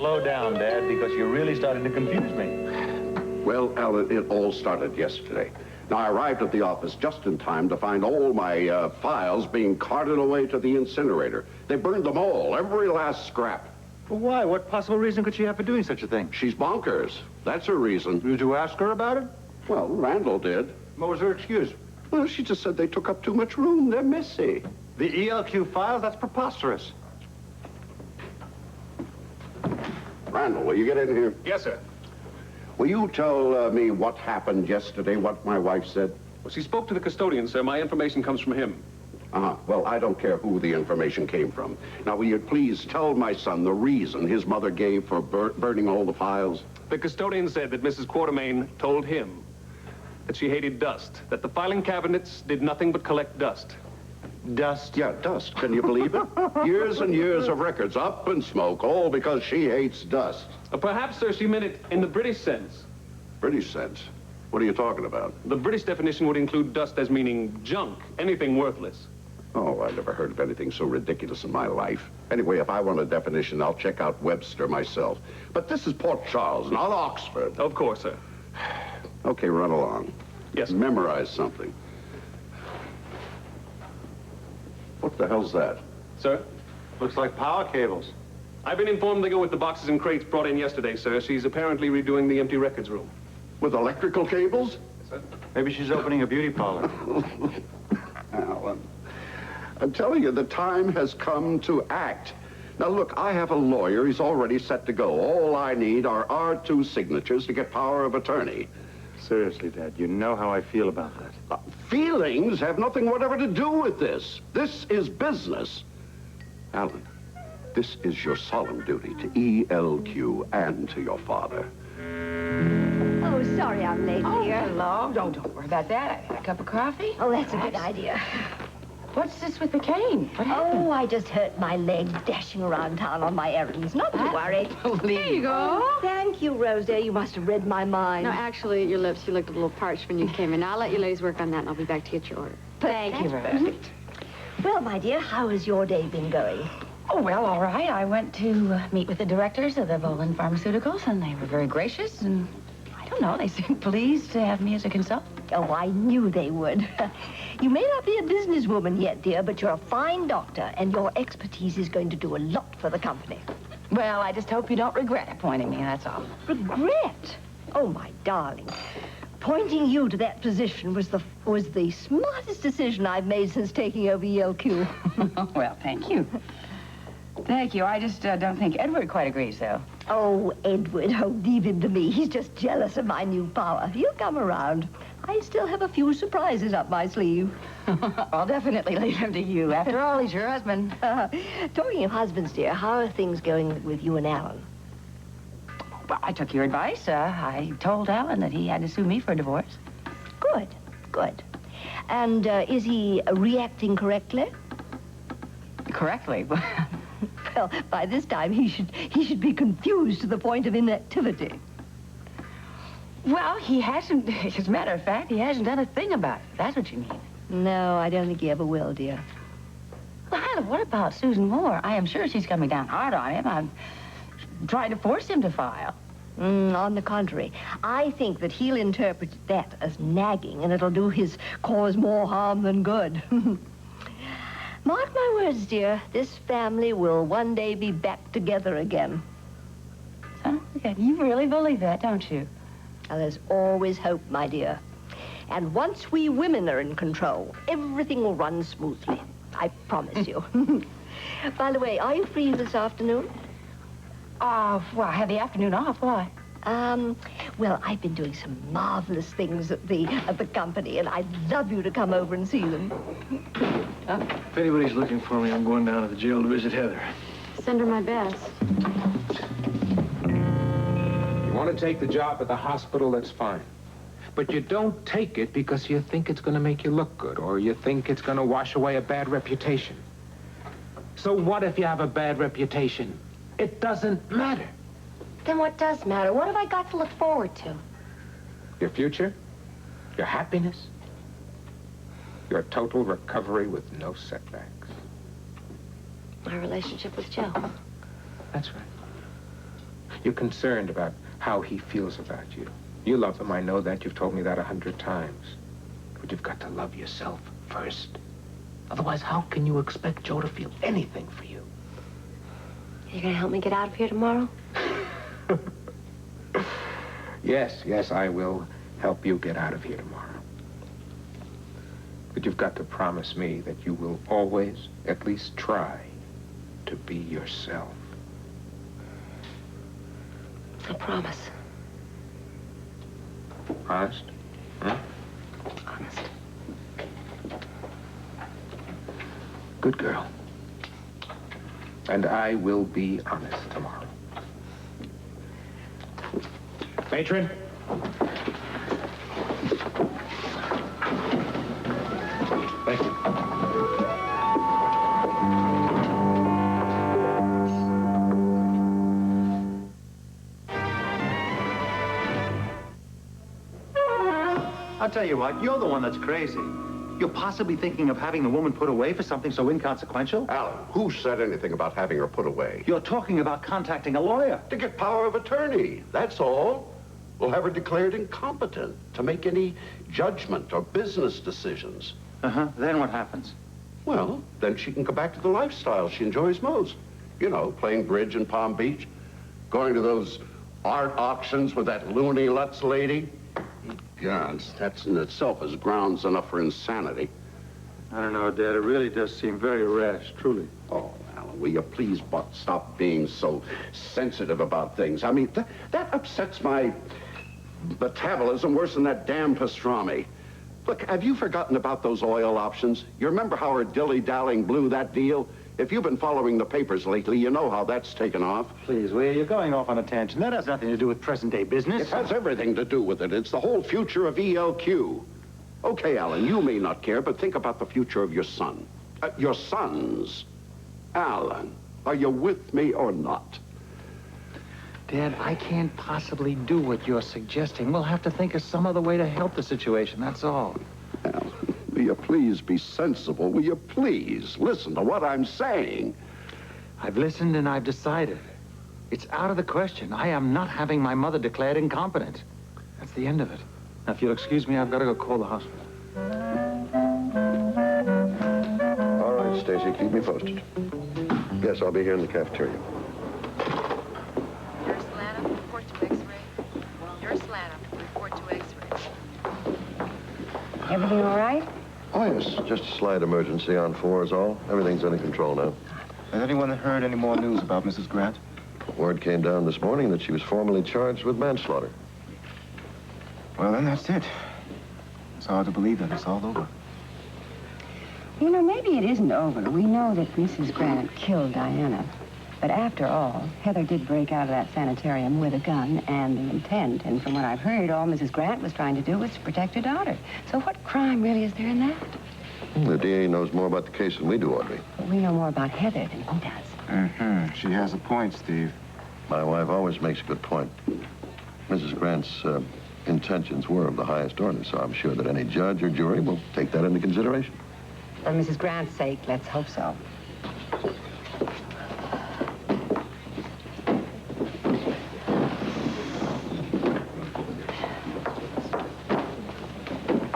Slow down, Dad, because you're really starting to confuse me. Well, Alan, it all started yesterday. Now, I arrived at the office just in time to find all my files being carted away to the incinerator. They burned them all, every last scrap. Well, why? What possible reason could she have for doing such a thing? She's bonkers. That's her reason. Did you ask her about it? Well, Randall did. What was her excuse? Well, she just said they took up too much room. They're messy. The ELQ files? That's preposterous. Randall, will you get in here? Yes, sir. Will you tell me what happened yesterday, what my wife said? Well, she spoke to the custodian, sir. My information comes from him. Well, I don't care who the information came from. Now, will you please tell my son the reason his mother gave for burning all the files? The custodian said that Mrs. Quartermain told him that she hated dust, that the filing cabinets did nothing but collect dust. Dust? Yeah, dust. Can you believe it? Years and years of records up in smoke, all because she hates dust. Perhaps, sir, she meant it in the British sense. British sense? What are you talking about? The British definition would include dust as meaning junk, anything worthless. Oh, I never heard of anything so ridiculous in my life. Anyway, if I want a definition, I'll check out Webster myself. But this is Port Charles, not Oxford. Of course, sir. Okay, run along. Yes, sir. Memorize something. What the hell's that? Sir? Looks like power cables. I've been informed they go with the boxes and crates brought in yesterday, sir. She's apparently redoing the empty records room. With electrical cables? Yes, sir. Maybe she's opening a beauty parlor. Alan, I'm telling you, the time has come to act. Now, look, I have a lawyer. He's already set to go. All I need are our two signatures to get power of attorney. Seriously, Dad, you know how I feel about that. Feelings have nothing whatever to do with this. This is business. Alan, this is your solemn duty to ELQ and to your father. Oh, sorry I'm late, dear. Hello. Don't worry about that. I had a cup of coffee. Oh, that's a good idea. What's this with the cane? What happened? Oh, I just hurt my leg dashing around town on my errands. Not to worry. There you go. Thank you, Rose, dear. You must have read my mind. No, actually, your lips, you looked a little parched when you came in. I'll let you ladies work on that, and I'll be back to get your order. Thank you, Rose. Well, my dear, how has your day been going? Oh, well, all right. I went to meet with the directors of the Volin Pharmaceuticals, and they were very gracious, and I don't know, they seemed pleased to have me as a consultant. Oh, I knew they would. You may not be a businesswoman yet, dear, but you're a fine doctor, and your expertise is going to do a lot for the company. Well, I just hope you don't regret appointing me, that's all. Regret? Oh, my darling. Appointing you to that position was the smartest decision I've made since taking over ELQ. Well, thank you. Thank you. I just don't think Edward quite agrees, though. Oh, Edward, oh, leave him to me. He's just jealous of my new power. He'll come around. I still have a few surprises up my sleeve. I'll definitely leave him to you. After all, he's your husband. Talking of husbands, dear, how are things going with you and Alan? Well, I took your advice. I told Alan that he had to sue me for a divorce. Good, good. And is he reacting correctly? Correctly? Well, by this time, he should be confused to the point of inactivity. Well, he hasn't, as a matter of fact, he hasn't done a thing about it. That's what you mean. No, I don't think he ever will, dear. Well, Hannah, what about Susan Moore? I am sure she's coming down hard on him. I'm trying to force him to file. On the contrary, I think that he'll interpret that as nagging, and it'll do his cause more harm than good. Mark my words, dear, this family will one day be back together again. Son, you really believe that, don't you? Now, there's always hope, my dear. And once we women are in control, everything will run smoothly. I promise you. By the way, are you free this afternoon? Well, I had the afternoon off. Why? Well, I've been doing some marvelous things at the company, and I'd love you to come over and see them. If anybody's looking for me, I'm going down to the jail to visit Heather. Send her my best. You want to take the job at the hospital, that's fine. But you don't take it because you think it's going to make you look good, or you think it's going to wash away a bad reputation. So what if you have a bad reputation? It doesn't matter. Then what does matter? What have I got to look forward to? Your future, your happiness, your total recovery with no setbacks. My relationship with Joe. That's right. You're concerned about how he feels about you. You love him, I know that. You've told me that 100 times. But you've got to love yourself first. Otherwise, how can you expect Joe to feel anything for you? You gonna help me get out of here tomorrow? Yes, I will help you get out of here tomorrow. But you've got to promise me that you will always, at least try, to be yourself. I promise. Honest? Huh? Honest. Good girl. And I will be honest tomorrow. Matron? Thank you. I'll tell you what, you're the one that's crazy. You're possibly thinking of having the woman put away for something so inconsequential? Alan, who said anything about having her put away? You're talking about contacting a lawyer. To get power of attorney, that's all. We'll have her declared incompetent to make any judgment or business decisions. Then what happens? Well, then she can go back to the lifestyle she enjoys most. You know, playing bridge in Palm Beach, going to those art auctions with that loony Lutz lady. Yeah, that's in itself is grounds enough for insanity. I don't know, Dad. It really does seem very rash, truly. Oh, Alan, will you please stop being so sensitive about things? I mean, that upsets my metabolism worse than that damn pastrami. Look, have you forgotten about those oil options? You remember how her dilly-dallying blew that deal? If you've been following the papers lately, you know how that's taken off. Please, Will, you're going off on a tangent. That has nothing to do with present-day business. It has everything to do with it. It's the whole future of ELQ. Okay, Alan, you may not care, but think about the future of your son. Your sons. Alan, are you with me or not? Dad, I can't possibly do what you're suggesting. We'll have to think of some other way to help the situation, that's all. Alan, will you please be sensible? Will you please listen to what I'm saying? I've listened and I've decided. It's out of the question. I am not having my mother declared incompetent. That's the end of it. Now, if you'll excuse me, I've got to go call the hospital. All right, Stacy, keep me posted. Yes, I'll be here in the cafeteria. Nurse Lanham, report to X-ray. Nurse Lanham, report to X-ray. Everything all right? Oh, yes, just a slight emergency on 4 is all. Everything's under control now. Has anyone heard any more news about Mrs. Grant? Word came down this morning that she was formally charged with manslaughter. Well, then that's it. It's hard to believe that it's all over. You know, maybe it isn't over. We know that Mrs. Grant killed Diana. But after all, Heather did break out of that sanitarium with a gun and the intent. And from what I've heard, all Mrs. Grant was trying to do was to protect her daughter. So what crime really is there in that? The DA knows more about the case than we do, Audrey. But we know more about Heather than he does. Mm-hmm. She has a point, Steve. My wife always makes a good point. Mrs. Grant's intentions were of the highest order, so I'm sure that any judge or jury will take that into consideration. For Mrs. Grant's sake, let's hope so.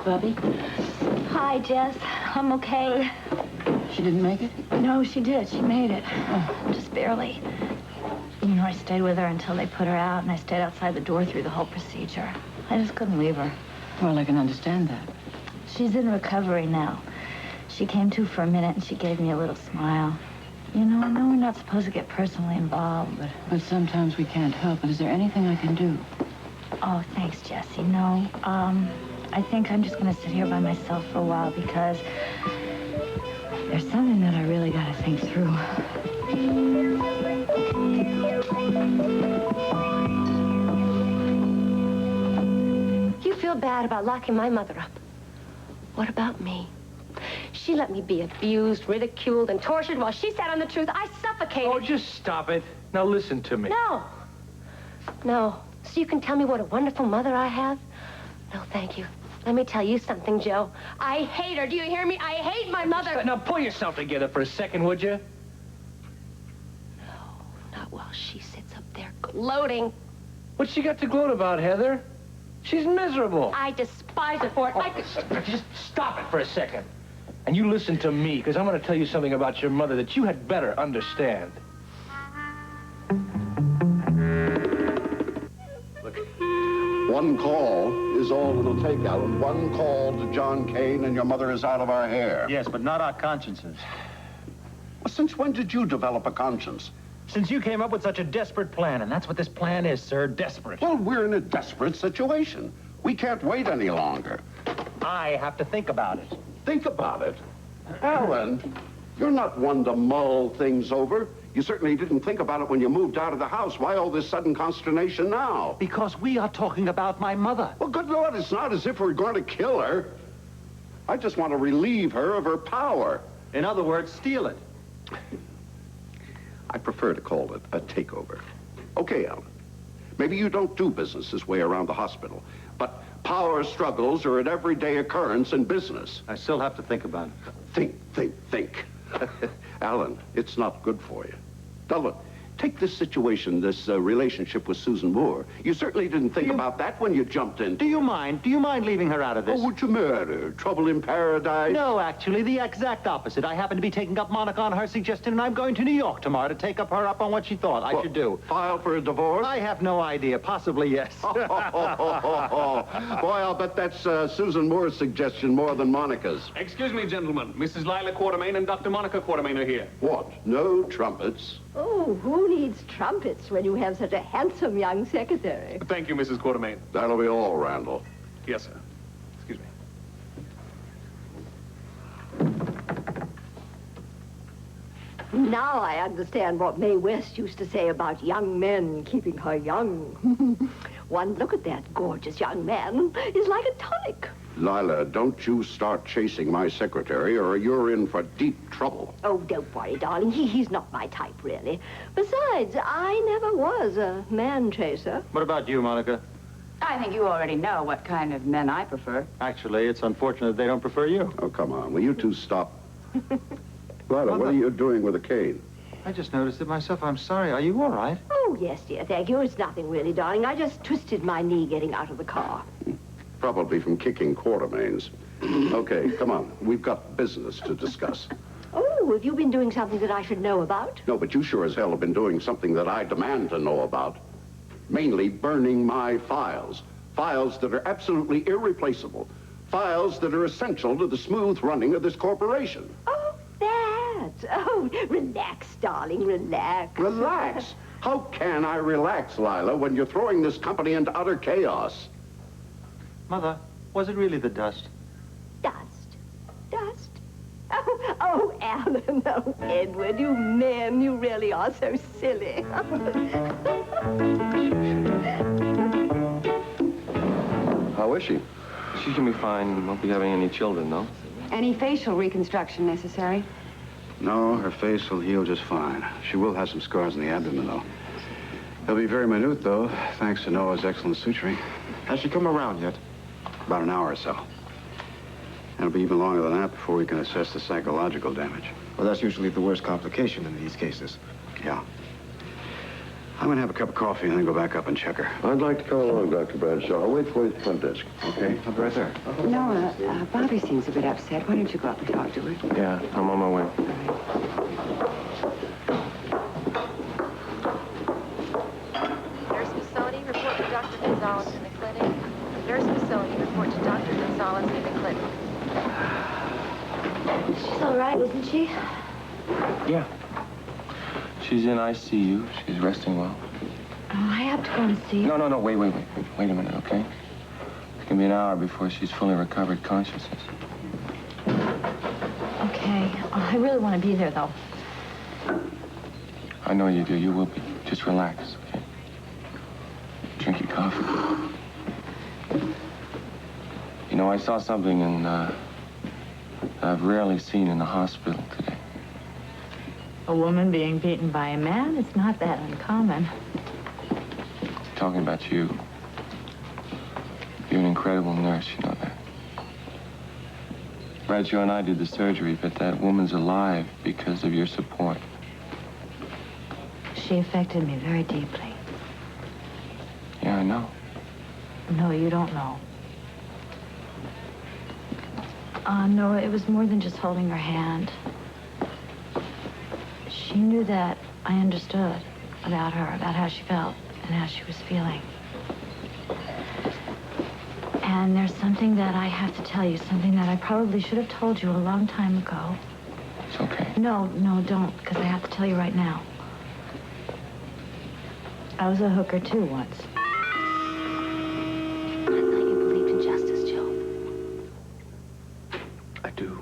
Bubby? Hi, Jess. I'm okay. She didn't make it? No, she did. She made it. Just barely. You know, I stayed with her until they put her out, and I stayed outside the door through the whole procedure. I just couldn't leave her. Well, I can understand that. She's in recovery now. She came to for a minute, and she gave me a little smile. You know, I know we're not supposed to get personally involved, but... But sometimes we can't help it. Is there anything I can do? Oh, thanks, Jessie. No, I think I'm just going to sit here by myself for a while because there's something that I really got to think through. You feel bad about locking my mother up. What about me? She let me be abused, ridiculed, and tortured while she sat on the truth. I suffocated. Oh, just stop it. Now listen to me. No. No. So you can tell me what a wonderful mother I have? No, thank you. Let me tell you something, Joe. I hate her. Do you hear me? I hate my mother. Now pull yourself together for a second, would you? No, not while she sits up there gloating. What's she got to gloat about, Heather? She's miserable. I despise her for it. Just stop it for a second. And you listen to me, because I'm going to tell you something about your mother that you had better understand. Look, one call is all it'll take, Alan. One call to John Kane and your mother is out of our hair. Yes, but not our consciences. Well, since when did you develop a conscience? Since you came up with such a desperate plan, and that's what this plan is, sir, desperate. Well, we're in a desperate situation. We can't wait any longer. I have to think about it. Think about it. Alan, you're not one to mull things over. You certainly didn't think about it when you moved out of the house. Why all this sudden consternation now? Because we are talking about my mother. Well, good Lord, it's not as if we're going to kill her. I just want to relieve her of her power. In other words, steal it. I prefer to call it a takeover. Okay, Alan. Maybe you don't do business this way around the hospital, but power struggles are an everyday occurrence in business. I still have to think about it. Think. Alan, it's not good for you. Now, look, take this situation, this relationship with Susan Moore. You certainly didn't think about that when you jumped in. Do you mind leaving her out of this? Oh, would you murder? Trouble in paradise? No, actually, the exact opposite. I happen to be taking up Monica on her suggestion, and I'm going to New York tomorrow to take up her up on what she thought I should do. File for a divorce? I have no idea. Possibly, yes. Boy, I'll bet that's Susan Moore's suggestion more than Monica's. Excuse me, gentlemen. Mrs. Lila Quartermain and Dr. Monica Quartermain are here. What? No trumpets? Oh, who needs trumpets when you have such a handsome young secretary? Thank you, Mrs. Quartermain. That'll be all, Randall. Yes, sir. Excuse me. Now I understand what Mae West used to say about young men keeping her young. One look at that gorgeous young man is like a tonic. Lila, don't you start chasing my secretary or you're in for deep trouble. Oh, don't worry, darling. He's not my type, really. Besides, I never was a man chaser. What about you, Monica? I think you already know what kind of men I prefer. Actually, it's unfortunate they don't prefer you. Oh, come on. Will you two stop? Lila, what are you doing with a cane? I just noticed it myself. I'm sorry. Are you all right? Oh, yes, dear. Thank you. It's nothing really, darling. I just twisted my knee getting out of the car. Probably from kicking Quartermains. Okay, come on. We've got business to discuss. Oh, have you been doing something that I should know about? No, but you sure as hell have been doing something that I demand to know about. Mainly burning my files. Files that are absolutely irreplaceable. Files that are essential to the smooth running of this corporation. Oh, that. Oh, relax, darling, relax. Relax? How can I relax, Lila, when you're throwing this company into utter chaos? Mother, was it really the dust? Dust. Oh, Alan, oh, Edward, you men, you really are so silly. How is she? She's gonna be fine. Won't be having any children, though. Any facial reconstruction necessary? No, her face will heal just fine. She will have some scars in the abdomen, though. They'll be very minute, though, thanks to Noah's excellent suturing. Has she come around yet? About an hour or so. It'll be even longer than that before we can assess the psychological damage. Well, that's usually the worst complication in these cases. Yeah. I'm gonna have a cup of coffee and then go back up and check her. I'd like to come along, Dr. Bradshaw. I'll wait for you at the front desk. Okay, I'll be right there. Noah, Bobby seems a bit upset. Why don't you go up and talk to her? Yeah, I'm on my way. Nurse Missoni, report to Dr. Gonzalez in the clinic. Nurse Missoni, report to Dr. Gonzalez in the clinic. She's all right, isn't she? Yeah. She's in ICU. She's resting well. Oh, I have to go and see her. No, wait a minute, okay? It's gonna be an hour before she's fully recovered consciousness. Okay. I really want to be there, though. I know you do. You will be. Just relax, okay? Drink your coffee. You know, I saw something I've rarely seen in the hospital today. A woman being beaten by a man is not that uncommon. Talking about you. You're an incredible nurse, you know that. Bradshaw and I did the surgery, but that woman's alive because of your support. She affected me very deeply. No, you don't know. No, it was more than just holding her hand. She knew that I understood about her, about how she felt and how she was feeling. And there's something that I have to tell you, something that I probably should have told you a long time ago. It's okay. No, don't, because I have to tell you right now. I was a hooker, too, once. I thought you believed in justice, Joe. I do.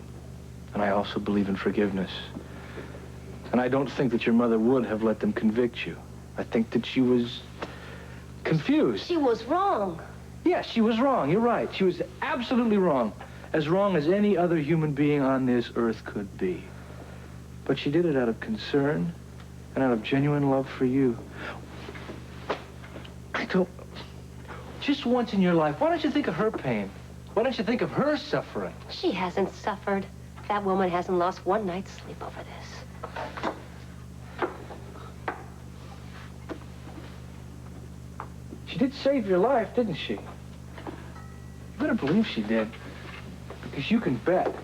And I also believe in forgiveness. And I don't think that your mother would have let them convict you. I think that she was confused. She was wrong. Yes, she was wrong. You're right. She was absolutely wrong. As wrong as any other human being on this earth could be. But she did it out of concern and out of genuine love for you. I don't... Just once in your life, why don't you think of her pain? Why don't you think of her suffering? She hasn't suffered. That woman hasn't lost one night's sleep over this. She did save your life, didn't she? You better believe she did. Because you can bet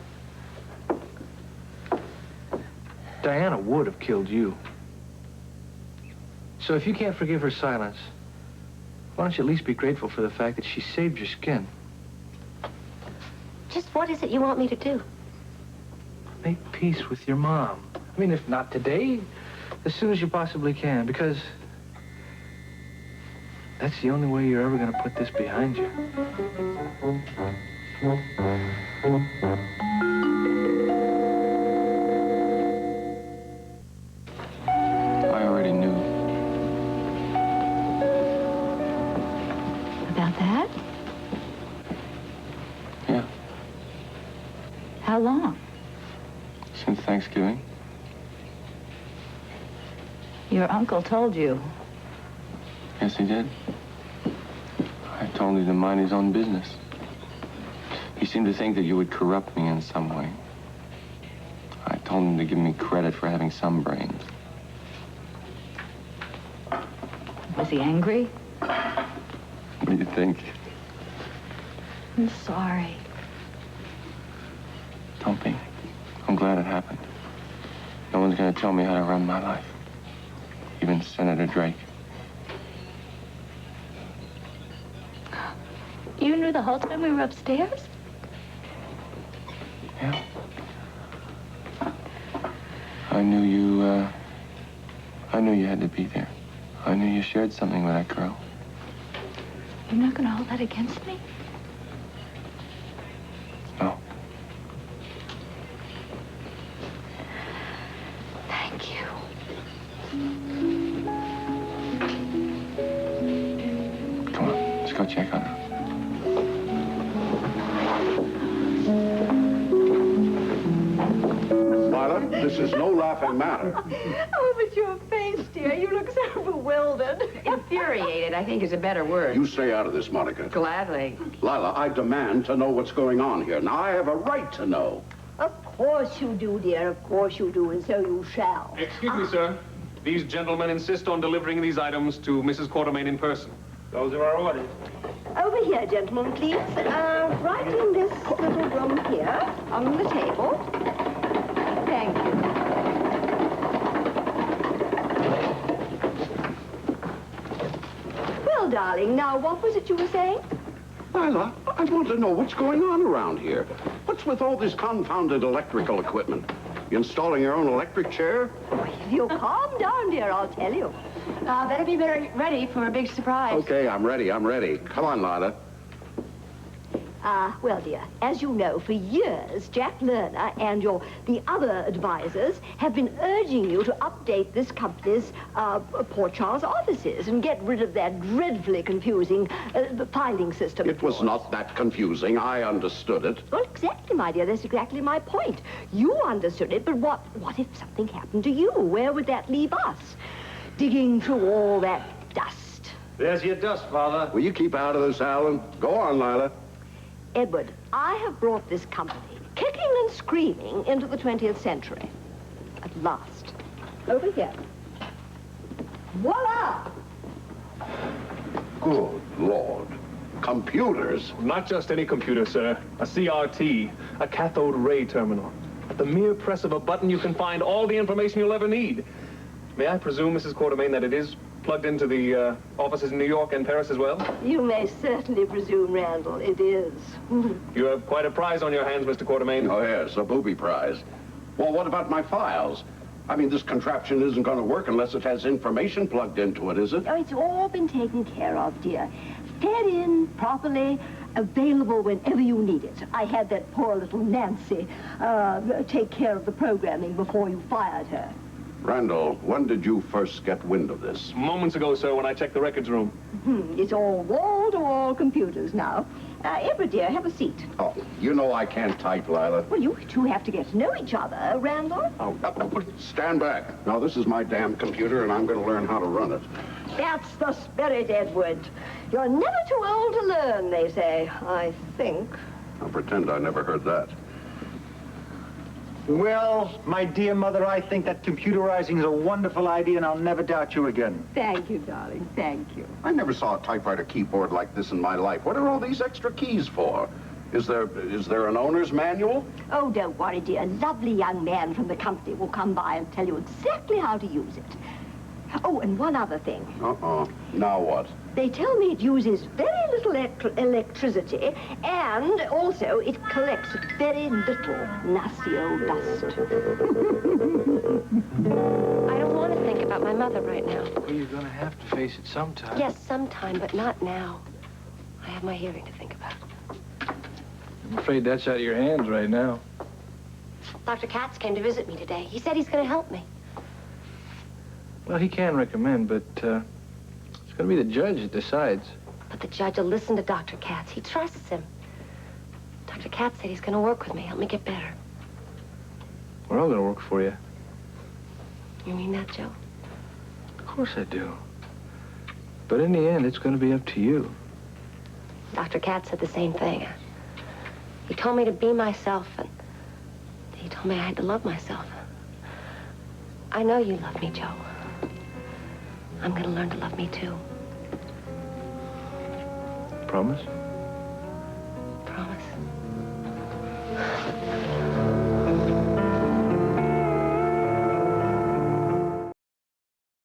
Diana would have killed you. So if you can't forgive her silence, why don't you at least be grateful for the fact that she saved your skin? Just what is it you want me to do? Make peace with your mom. I mean, if not today, as soon as you possibly can, because that's the only way you're ever going to put this behind you. I already knew. About that? Yeah, How long? since Thanksgiving. Your uncle told you. Yes, he did. I told him to mind his own business. He seemed to think that you would corrupt me in some way. I told him to give me credit for having some brains. Was he angry? What do you think? I'm sorry. Don't be. I'm glad it happened. No one's gonna tell me how to run my life. Even Senator Drake. You knew the whole time we were upstairs? Yeah. I knew you had to be there. I knew you shared something with that girl. You're not going to hold that against me? No. Thank you. Come on, let's go check on her. Lila, this is no laughing matter. Oh, but your face, dear. You look so bewildered. Infuriated, I think, is a better word. You stay out of this, Monica. Gladly. Lila, I demand to know what's going on here. Now, I have a right to know. Of course you do, dear. Of course you do, and so you shall. Excuse me, sir. These gentlemen insist on delivering these items to Mrs. Quartermain in person. Those are our orders. Over here, gentlemen, please. Right in this little room here, on the table. Thank you. Well, darling, now, what was it you were saying? Lila, I want to know what's going on around here. What's with all this confounded electrical equipment? You installing your own electric chair? If you'll calm down, dear, I'll tell you. Better be ready for a big surprise. Okay, I'm ready. Come on, Lila. Well, dear, as you know, for years, Jack Lerner and the other advisors have been urging you to update this company's Port Charles offices and get rid of that dreadfully confusing filing system. It was not that confusing. I understood it. Well, exactly, my dear. That's exactly my point. You understood it, but what if something happened to you? Where would that leave us? Digging through all that dust. There's your dust, Father. Will you keep out of this, Alan? Go on, Lila. Edward, I have brought this company, kicking and screaming, into the 20th century. At last. Over here. Voila! Good Lord. Computers? Not just any computer, sir. A CRT, a cathode ray terminal. At the mere press of a button, you can find all the information you'll ever need. May I presume, Mrs. Quartermain, that it is plugged into the offices in New York and Paris as well? You may certainly presume, Randall, it is. You have quite a prize on your hands, Mr. Quartermain. Oh, yes, a booby prize. Well, what about my files? I mean, this contraption isn't going to work unless it has information plugged into it, is it? Oh, it's all been taken care of, dear. Fed in properly, available whenever you need it. I had that poor little Nancy take care of the programming before you fired her. Randall, when did you first get wind of this? Moments ago, sir, when I checked the records room. It's all wall-to-wall computers now. Everett, dear, have a seat. Oh, you know I can't type, Lila. Well, you two have to get to know each other, Randall. Oh, stand back. Now, this is my damn computer, and I'm going to learn how to run it. That's the spirit, Edward. You're never too old to learn, they say, I think. I'll pretend I never heard that. Well, my dear mother, I think that computerizing is a wonderful idea, and I'll never doubt you again. Thank you, darling. Thank you. I never saw a typewriter keyboard like this in my life. What are all these extra keys for? Is there an owner's manual? Oh, don't worry, dear. A lovely young man from the company will come by and tell you exactly how to use it. Oh, and one other thing. Now what? They tell me it uses very little electricity, and also it collects very little nasty old dust. I don't want to think about my mother right now. Well, you're going to have to face it sometime. Yes, sometime, but not now. I have my hearing to think about. I'm afraid that's out of your hands right now. Dr. Katz came to visit me today. He said he's going to help me. Well, he can recommend, but it's going to be the judge that decides. But the judge will listen to Dr. Katz. He trusts him. Dr. Katz said he's going to work with me, help me get better. We're all going to work for you. You mean that, Joe? Of course I do. But in the end, it's going to be up to you. Dr. Katz said the same thing. He told me to be myself, and he told me I had to love myself. I know you love me, Joe. I'm going to learn to love me, too. Promise? Promise.